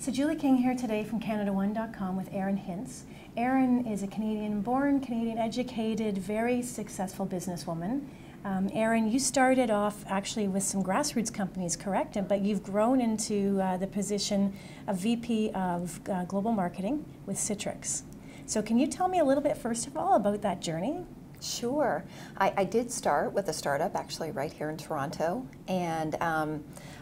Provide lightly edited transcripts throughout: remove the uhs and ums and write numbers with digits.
So Julie King here today from CanadaOne.com with Erin Hintz. Erin is a Canadian-born, Canadian-educated, very successful businesswoman. Erin, you started off actually with some grassroots companies, correct? But you've grown into the position of VP of Global Marketing with Citrix. So can you tell me a little bit, first of all, about that journey? Sure. I did start with a startup actually right here in Toronto, and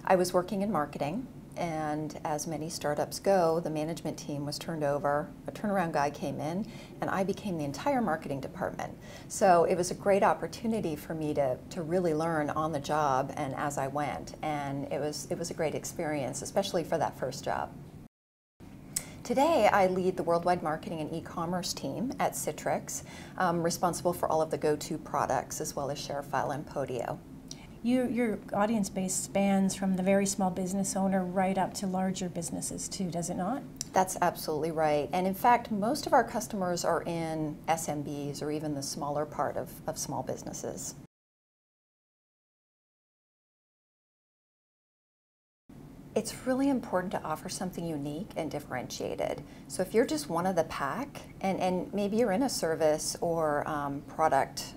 I was working in marketing, and as many startups go, the management team was turned over, a turnaround guy came in, and I became the entire marketing department. So it was a great opportunity for me to really learn on the job and as I went, and it was a great experience, especially for that first job. Today, I lead the worldwide marketing and e-commerce team at Citrix, responsible for all of the go-to products as well as ShareFile and Podio. Your audience base spans from the very small business owner right up to larger businesses too, does it not? That's absolutely right. And in fact, most of our customers are in SMBs or even the smaller part of small businesses. It's really important to offer something unique and differentiated. So if you're just one of the pack, and maybe you're in a service or product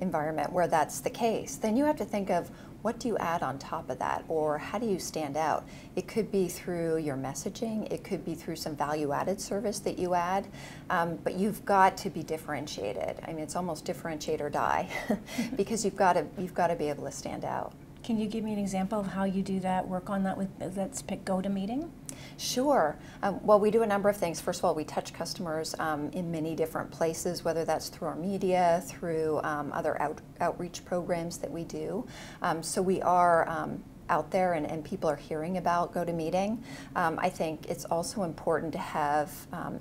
environment where that's the case, then you have to think of what do you add on top of that, or how do you stand out? It could be through your messaging, it could be through some value-added service that you add, but you've got to be differentiated. I mean, it's almost differentiate or die, because you've got to be able to stand out. Can you give me an example of how you do that, work on that with, let's pick GoToMeeting? Sure. Well, we do a number of things. First of all, we touch customers in many different places, whether that's through our media, through other outreach programs that we do. So we are out there and people are hearing about GoToMeeting. I think it's also important to have,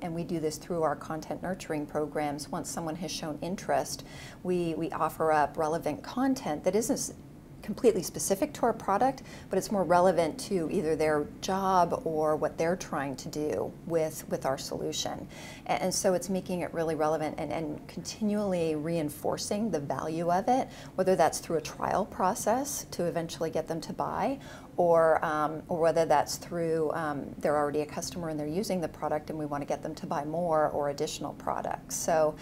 and we do this through our content nurturing programs, once someone has shown interest, we offer up relevant content that isn't completely specific to our product, but it's more relevant to either their job or what they're trying to do with our solution. And so it's making it really relevant and continually reinforcing the value of it, whether that's through a trial process to eventually get them to buy, or whether that's through they're already a customer and they're using the product and we want to get them to buy more or additional products. So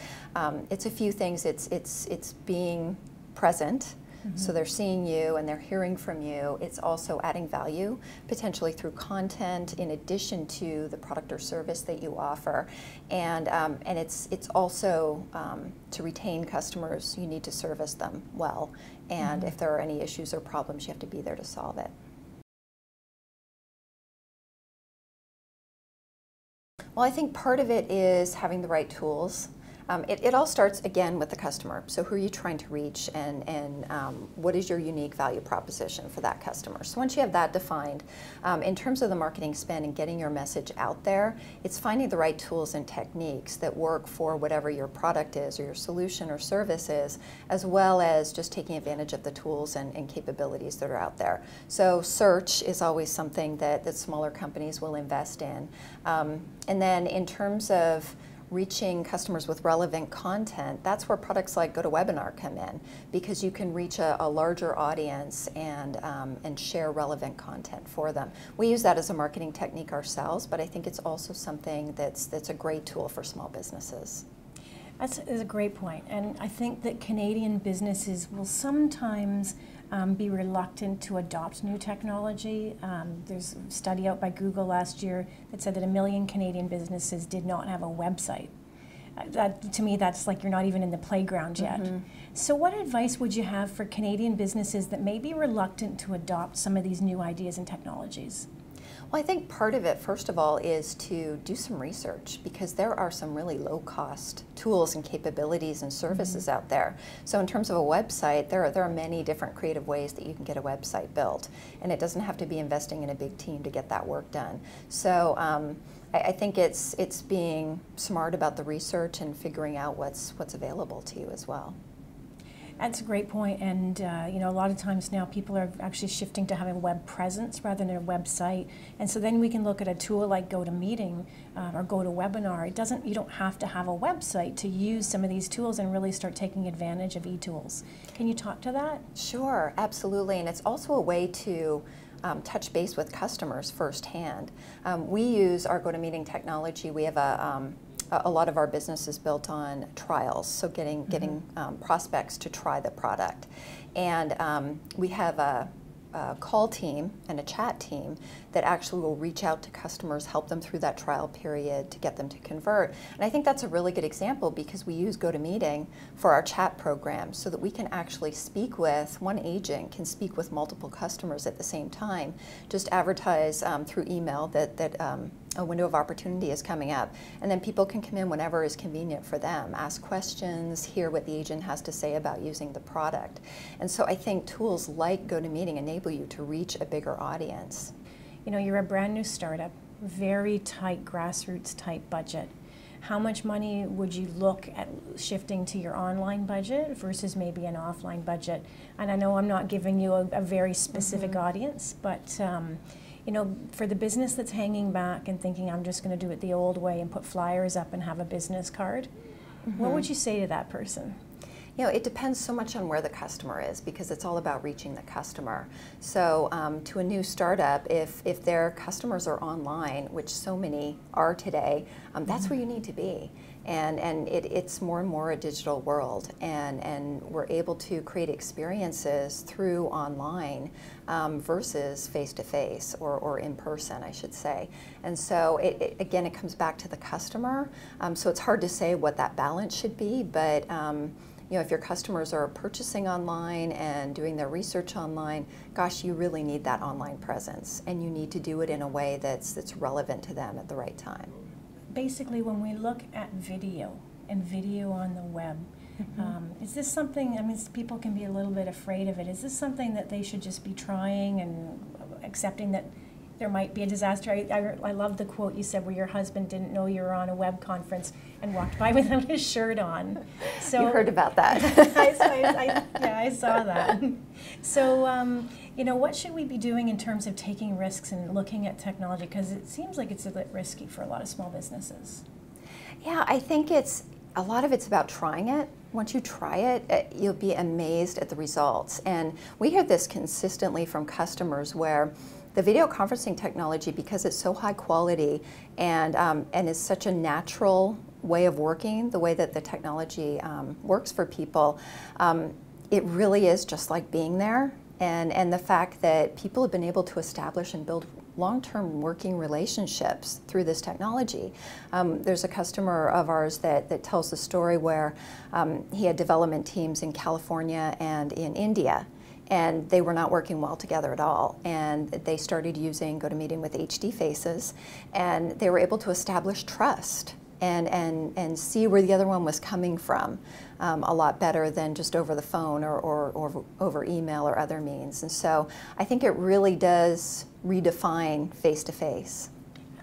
it's a few things. It's being present. So they're seeing you and they're hearing from you. It's also adding value, potentially through content in addition to the product or service that you offer. And it's also to retain customers, you need to service them well. And if there are any issues or problems, you have to be there to solve it. Well, I think part of it is having the right tools. It all starts again with the customer. So who are you trying to reach, and what is your unique value proposition for that customer? So once you have that defined, in terms of the marketing spend and getting your message out there, it's finding the right tools and techniques that work for whatever your product is or your solution or service is, as well as just taking advantage of the tools and capabilities that are out there. So search is always something that smaller companies will invest in. And then in terms of reaching customers with relevant content, that's where products like GoToWebinar come in, because you can reach a larger audience and share relevant content for them. We use that as a marketing technique ourselves, but I think it's also something that's a great tool for small businesses. That's a great point, and I think that Canadian businesses will sometimes be reluctant to adopt new technology. There's a study out by Google last year that said that 1 million Canadian businesses did not have a website. To me, that's like you're not even in the playground yet. So what advice would you have for Canadian businesses that may be reluctant to adopt some of these new ideas and technologies? Well, I think part of it, first of all, is to do some research, because there are some really low-cost tools and capabilities and services out there. So in terms of a website, there are many different creative ways that you can get a website built, and it doesn't have to be investing in a big team to get that work done. So I think it's being smart about the research and figuring out what's available to you as well. That's a great point, and you know, a lot of times now people are actually shifting to having a web presence rather than a website, and so then we can look at a tool like GoToMeeting or GoToWebinar. You don't have to have a website to use some of these tools and really start taking advantage of e-tools. Can you talk to that? Sure, absolutely, and it's also a way to touch base with customers firsthand. We use our GoToMeeting technology. We have a lot of our business is built on trials, so getting prospects to try the product. And we have a call team and a chat team that actually will reach out to customers, help them through that trial period to get them to convert. And I think that's a really good example because we use GoToMeeting for our chat program so that we can actually speak with, one agent can speak with multiple customers at the same time. Just advertise through email that a window of opportunity is coming up, and then people can come in whenever is convenient for them, ask questions, hear what the agent has to say about using the product. And so I think tools like GoToMeeting enable you to reach a bigger audience. You know, you're a brand new startup, very tight grassroots type budget. How much money would you look at shifting to your online budget versus maybe an offline budget? And I know I'm not giving you a very specific audience, but you know, for the business that's hanging back and thinking I'm just going to do it the old way and put flyers up and have a business card, what would you say to that person? You know, it depends so much on where the customer is because it's all about reaching the customer. So to a new startup, if their customers are online, which so many are today, that's where you need to be. And it's more and more a digital world, and we're able to create experiences through online versus face-to-face or in person, I should say. And so again, it comes back to the customer. So it's hard to say what that balance should be, but you know, if your customers are purchasing online and doing their research online, gosh, you really need that online presence, and you need to do it in a way that's relevant to them at the right time. Basically, when we look at video and video on the web, is this something, I mean, people can be a little bit afraid of it. Is this something that they should just be trying and accepting that there might be a disaster? I love the quote you said where your husband didn't know you were on a web conference and walked by without his shirt on. So you heard about that. Yeah, I saw that. So, you know, what should we be doing in terms of taking risks and looking at technology? Because it seems like it's a bit risky for a lot of small businesses. Yeah, I think a lot of it's about trying it. Once you try it, you'll be amazed at the results. And we hear this consistently from customers where the video conferencing technology, because it's so high quality and is such a natural way of working, the way that the technology works for people, it really is just like being there. And the fact that people have been able to establish and build long-term working relationships through this technology. There's a customer of ours that tells the story where he had development teams in California and in India, and they were not working well together at all. And they started using GoToMeeting with HD faces, and they were able to establish trust and see where the other one was coming from a lot better than just over the phone or over email or other means. And so I think it really does redefine face-to-face.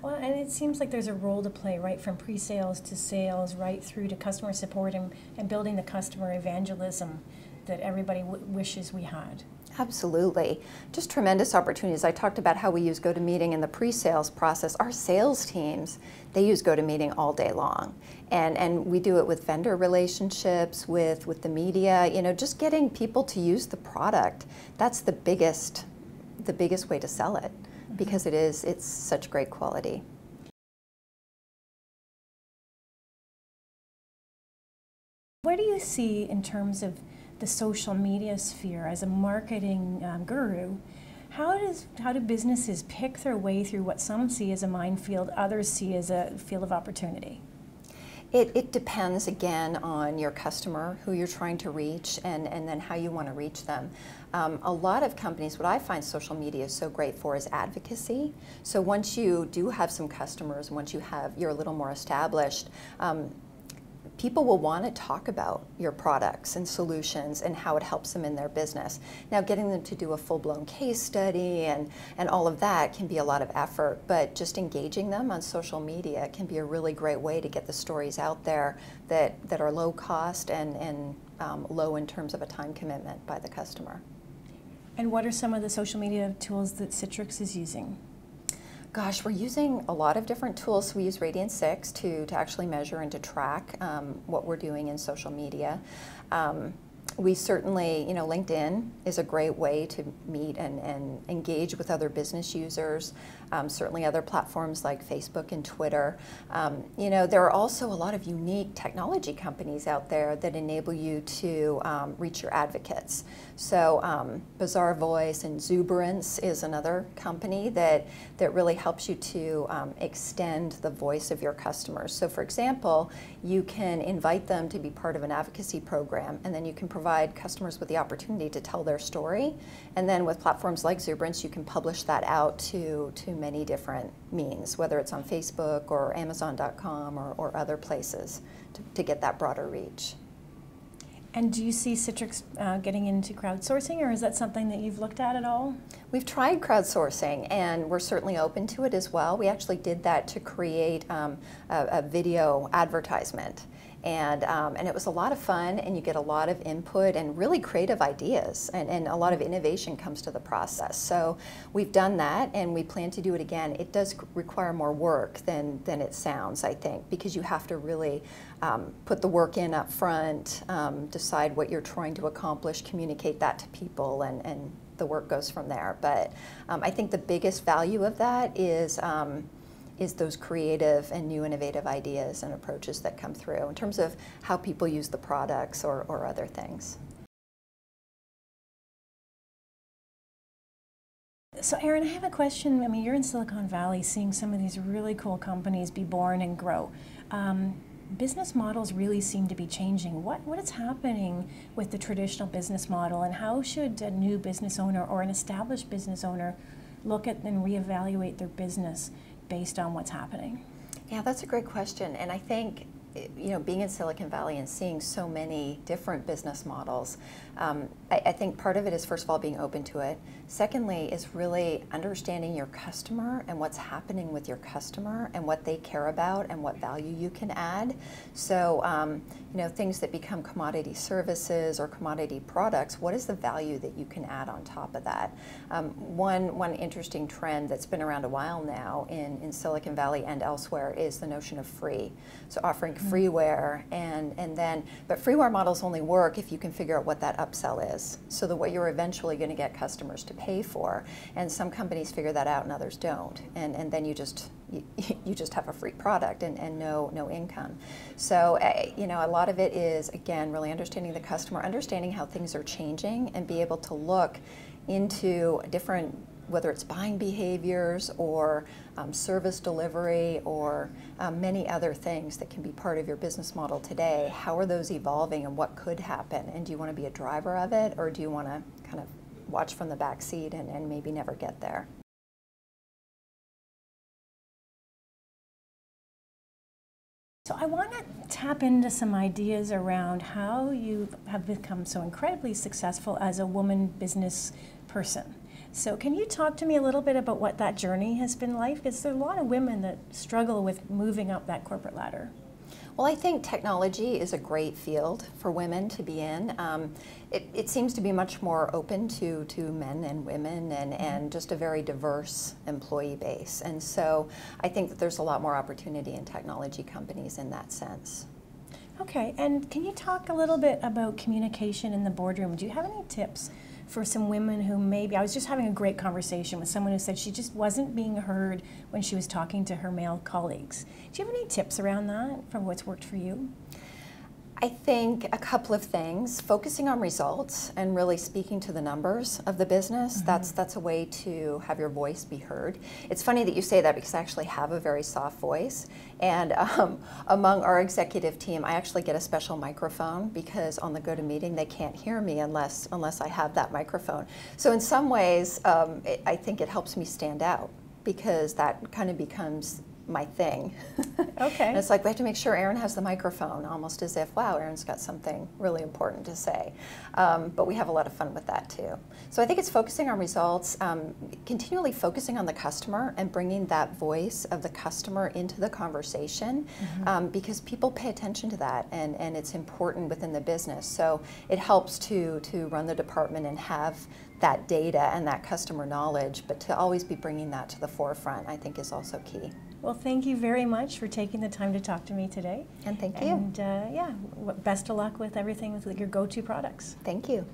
Well, and it seems like there's a role to play, right, from pre-sales to sales, right through to customer support and building the customer evangelism that everybody wishes we had. Absolutely. Just tremendous opportunities. I talked about how we use GoToMeeting in the pre-sales process. Our sales teams, they use GoToMeeting all day long. And we do it with vendor relationships, with the media, you know, just getting people to use the product. That's the biggest way to sell it because it's such great quality. What do you see in terms of the social media sphere as a marketing guru? How do businesses pick their way through what some see as a minefield, others see as a field of opportunity? It depends, again, on your customer, who you're trying to reach, and then how you want to reach them. A lot of companies, what I find social media is so great for is advocacy. So once you do have some customers, once you're a little more established, people will want to talk about your products and solutions and how it helps them in their business. Now, getting them to do a full-blown case study and all of that can be a lot of effort, but just engaging them on social media can be a really great way to get the stories out there that are low cost and low in terms of a time commitment by the customer. And what are some of the social media tools that Citrix is using? Gosh, we're using a lot of different tools. We use Radian6 to actually measure and to track what we're doing in social media. We certainly, LinkedIn is a great way to meet and engage with other business users. Certainly other platforms like Facebook and Twitter. There are also a lot of unique technology companies out there that enable you to reach your advocates. So Bazaar Voice and Zuberance is another company that really helps you to extend the voice of your customers. So for example, you can invite them to be part of an advocacy program, and then you can provide customers with the opportunity to tell their story. And then with platforms like Zuberance, you can publish that out to many different means, whether it's on Facebook or Amazon.com or other places to get that broader reach. And do you see Citrix getting into crowdsourcing, or is that something that you've looked at all? We've tried crowdsourcing, and we're certainly open to it as well. We actually did that to create a video advertisement. And it was a lot of fun, and you get a lot of input and really creative ideas, and a lot of innovation comes to the process. So we've done that, and we plan to do it again. It does require more work than it sounds, I think, because you have to really put the work in up front, decide what you're trying to accomplish, communicate that to people, and the work goes from there. But I think the biggest value of that is those creative and new innovative ideas and approaches that come through in terms of how people use the products or other things. So Erin, I have a question. I mean, you're in Silicon Valley seeing some of these really cool companies be born and grow. Business models really seem to be changing. What is happening with the traditional business model, and how should a new business owner or an established business owner look at and reevaluate their business based on what's happening? Yeah, that's a great question, and I think being in Silicon Valley and seeing so many different business models, I think part of it is, first of all, being open to it. Secondly is really understanding your customer and what's happening with your customer and what they care about and what value you can add. So things that become commodity services or commodity products, what is the value that you can add on top of that? One interesting trend that's been around a while now in Silicon Valley and elsewhere is the notion of free. So offering freeware, but freeware models only work if you can figure out what that upsell is, so that what you're eventually going to get customers to pay for. And some companies figure that out and others don't, and then you just have a free product and no income. So a lot of it is, again, really understanding the customer, understanding how things are changing, and be able to look into different, whether it's buying behaviors or service delivery or many other things that can be part of your business model today. How are those evolving, and what could happen? And do you want to be a driver of it, or do you want to kind of watch from the back seat and maybe never get there? So I want to tap into some ideas around how you have become so incredibly successful as a woman business person. So can you talk to me a little bit about what that journey has been like? Because there are a lot of women that struggle with moving up that corporate ladder. Well, I think technology is a great field for women to be in. It seems to be much more open to men and women, and just a very diverse employee base. And so I think that there's a lot more opportunity in technology companies in that sense. Okay, and can you talk a little bit about communication in the boardroom? Do you have any tips for some women who maybe, I was just having a great conversation with someone who said she just wasn't being heard when she was talking to her male colleagues. Do you have any tips around that from what's worked for you? I think a couple of things. Focusing on results and really speaking to the numbers of the business. That's a way to have your voice be heard. It's funny that you say that, because I actually have a very soft voice. And among our executive team, I actually get a special microphone, because on the GoToMeeting they can't hear me unless I have that microphone. So in some ways, I think it helps me stand out, because that kind of becomes my thing. Okay. And it's like, we have to make sure Erin has the microphone, almost as if, wow, Erin's got something really important to say. But we have a lot of fun with that too. So I think it's focusing on results, continually focusing on the customer and bringing that voice of the customer into the conversation, because people pay attention to that, and it's important within the business. So it helps to run the department and have that data and that customer knowledge, but to always be bringing that to the forefront, I think, is also key. Well, thank you very much for taking the time to talk to me today. And thank you. And yeah, best of luck with everything with your go-to products. Thank you.